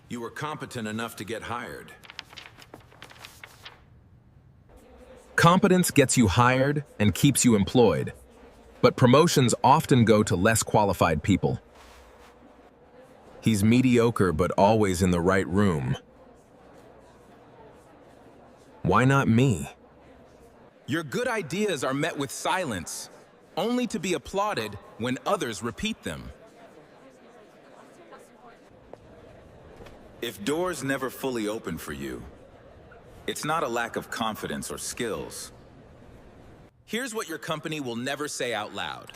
You were competent enough to get hired. Competence gets you hired and keeps you employed, but promotions often go to less qualified people. He's mediocre but always in the right room. Why not me? Your good ideas are met with silence, only to be applauded when others repeat them. If doors never fully open for you, it's not a lack of confidence or skills. Here's what your company will never say out loud.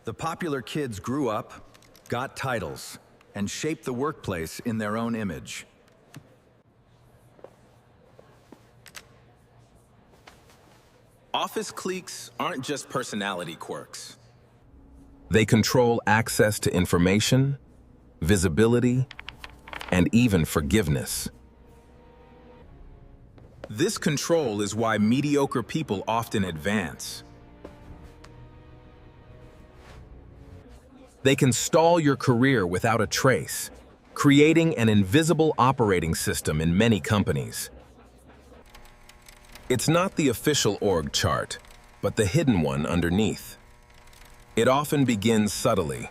The popular kids grew up, got titles, and shaped the workplace in their own image. Office cliques aren't just personality quirks. They control access to information, visibility, and even forgiveness. This control is why mediocre people often advance. They can stall your career without a trace, creating an invisible operating system in many companies. It's not the official org chart, but the hidden one underneath. It often begins subtly.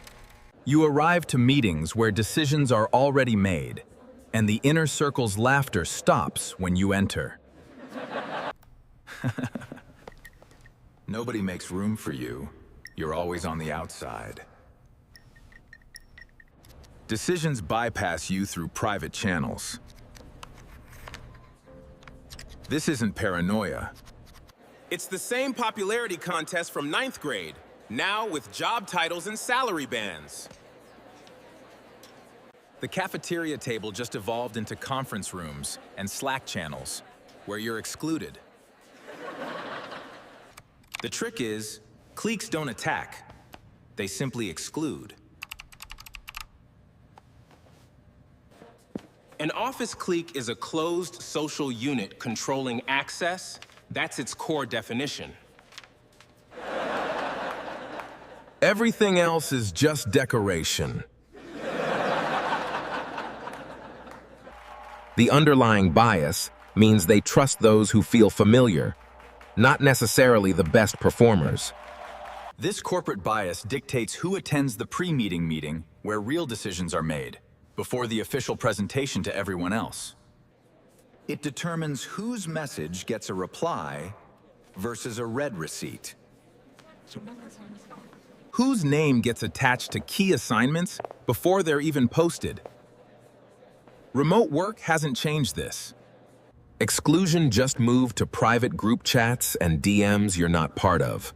You arrive to meetings where decisions are already made, and the inner circle's laughter stops when you enter. Nobody makes room for you. You're always on the outside. Decisions bypass you through private channels. This isn't paranoia. It's the same popularity contest from 9th grade, now with job titles and salary bands. The cafeteria table just evolved into conference rooms and Slack channels, where you're excluded. The trick is, cliques don't attack. They simply exclude. An office clique is a closed social unit controlling access. That's its core definition. Everything else is just decoration. The underlying bias means they trust those who feel familiar, not necessarily the best performers. This corporate bias dictates who attends the pre-meeting meeting where real decisions are made, before the official presentation to everyone else. It determines whose message gets a reply versus a read receipt. Whose name gets attached to key assignments before they're even posted? Remote work hasn't changed this. Exclusion just moved to private group chats and DMs you're not part of.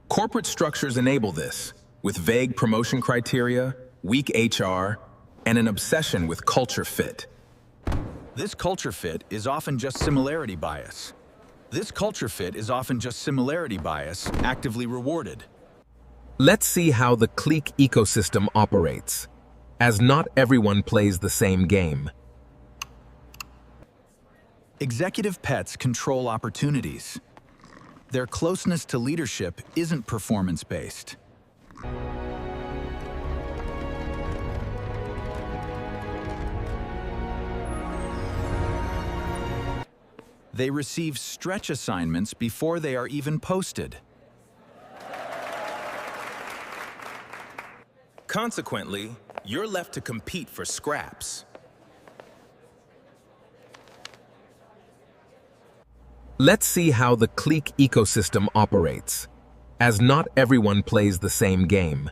Corporate structures enable this, with vague promotion criteria, weak HR, and an obsession with culture fit. This culture fit is often just similarity bias. Actively rewarded. Let's see how the clique ecosystem operates, as not everyone plays the same game. Executive pets control opportunities. Their closeness to leadership isn't performance-based. They receive stretch assignments before they are even posted. Consequently, you're left to compete for scraps. Let's see how the clique ecosystem operates, as not everyone plays the same game.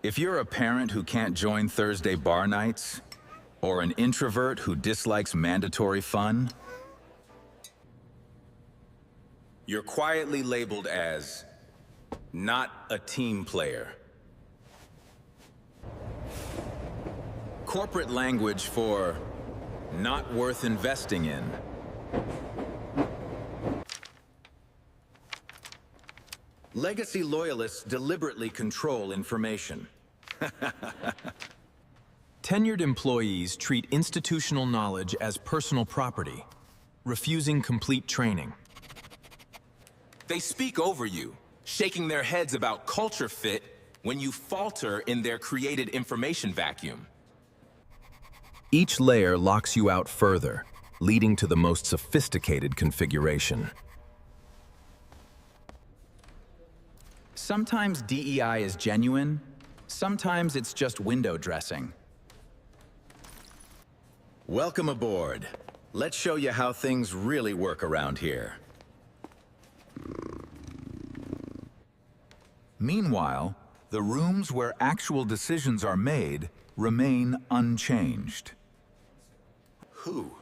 If you're a parent who can't join Thursday bar nights, or an introvert who dislikes mandatory fun, You're quietly labeled as not a team player. corporate language for not worth investing in. Legacy loyalists deliberately control information. Tenured employees treat institutional knowledge as personal property, refusing complete training. They speak over you, shaking their heads about culture fit when you falter in their created information vacuum. Each layer locks you out further, leading to the most sophisticated configuration. Sometimes DEI is genuine, sometimes it's just window dressing. Welcome aboard. Let's show you how things really work around here. Meanwhile, the rooms where actual decisions are made remain unchanged. Who?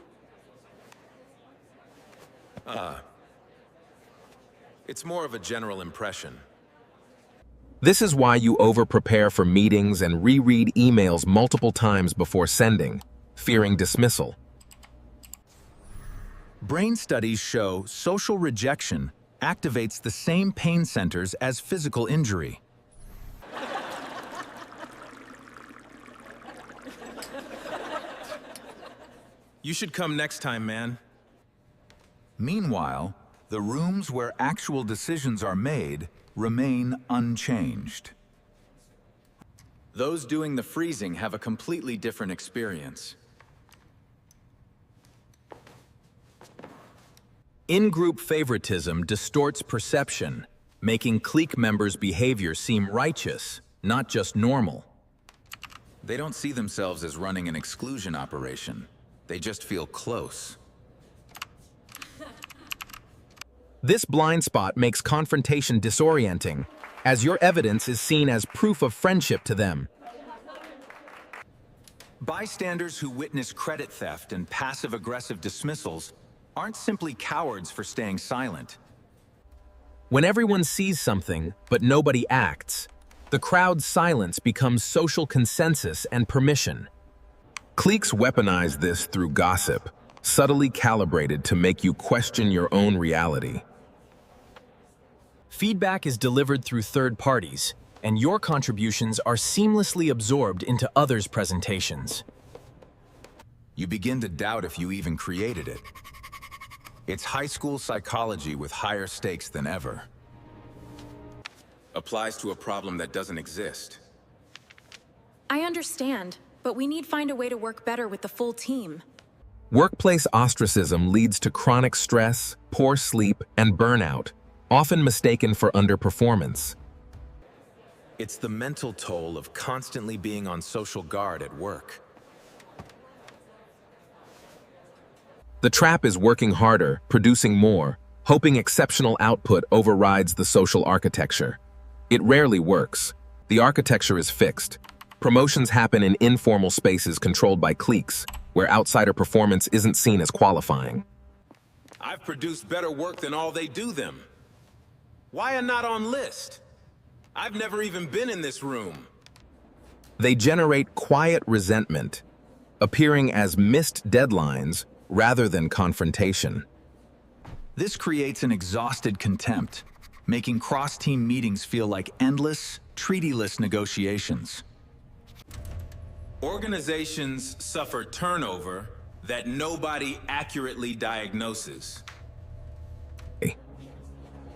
It's more of a general impression. This is why you over-prepare for meetings and reread emails multiple times before sending, fearing dismissal. Brain studies show social rejection activates the same pain centers as physical injury. You should come next time, man. Meanwhile, the rooms where actual decisions are made remain unchanged. Those doing the freezing have a completely different experience. In-group favoritism distorts perception, making clique members' behavior seem righteous, not just normal. They don't see themselves as running an exclusion operation. They just feel close. This blind spot makes confrontation disorienting, as your evidence is seen as proof of friendship to them. Bystanders who witness credit theft and passive-aggressive dismissals aren't simply cowards for staying silent. When everyone sees something, but nobody acts, the crowd's silence becomes social consensus and permission. Cliques weaponize this through gossip, subtly calibrated to make you question your own reality. Feedback is delivered through third parties, and your contributions are seamlessly absorbed into others' presentations. You begin to doubt if you even created it. It's high school psychology with higher stakes than ever. Applies to a problem that doesn't exist. I understand, but we need find a way to work better with the full team. Workplace ostracism leads to chronic stress, poor sleep, and burnout, often mistaken for underperformance. It's the mental toll of constantly being on social guard at work. The trap is working harder, producing more, hoping exceptional output overrides the social architecture. It rarely works. The architecture is fixed. Promotions happen in informal spaces controlled by cliques, where outsider performance isn't seen as qualifying. I've produced better work than all they do them. Why are not on list? I've never even been in this room. They generate quiet resentment, appearing as missed deadlines rather than confrontation. This creates an exhausted contempt, making cross-team meetings feel like endless, treaty-less negotiations. Organizations suffer turnover that nobody accurately diagnoses.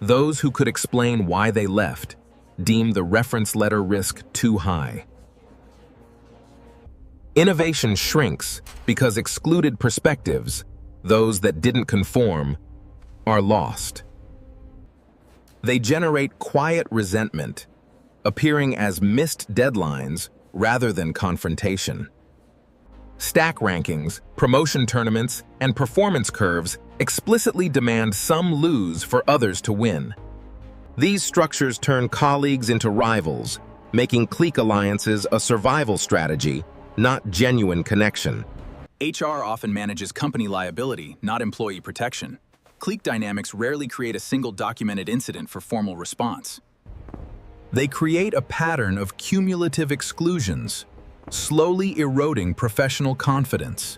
Those who could explain why they left deem the reference letter risk too high. Innovation shrinks because excluded perspectives, those that didn't conform, are lost. They generate quiet resentment, appearing as missed deadlines rather than confrontation. Stack rankings, promotion tournaments, and performance curves explicitly demand some lose for others to win. These structures turn colleagues into rivals, making clique alliances a survival strategy, not genuine connection. HR often manages company liability, not employee protection. Clique dynamics rarely create a single documented incident for formal response. They create a pattern of cumulative exclusions, slowly eroding professional confidence.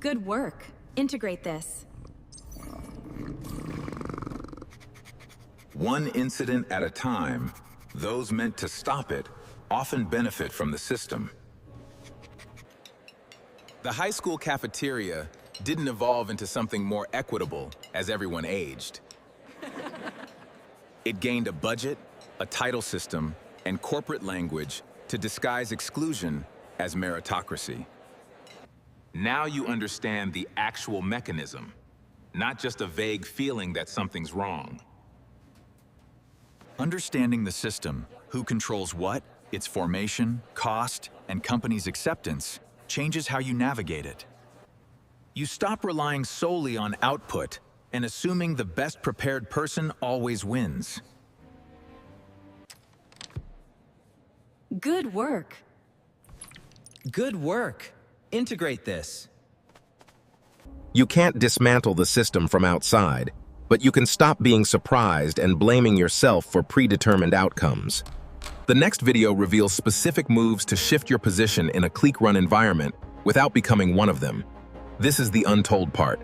Good work. Integrate this. One incident at a time, those meant to stop it often benefit from the system. The high school cafeteria didn't evolve into something more equitable as everyone aged. It gained a budget, a title system, and corporate language to disguise exclusion as meritocracy. Now you understand the actual mechanism, not just a vague feeling that something's wrong. Understanding the system, who controls what, its formation, cost, and company's acceptance, changes how you navigate it. You stop relying solely on output and assuming the best prepared person always wins. Good work. Good work. Integrate this. You can't dismantle the system from outside, but you can stop being surprised and blaming yourself for predetermined outcomes. The next video reveals specific moves to shift your position in a clique-run environment without becoming one of them. This is the untold part.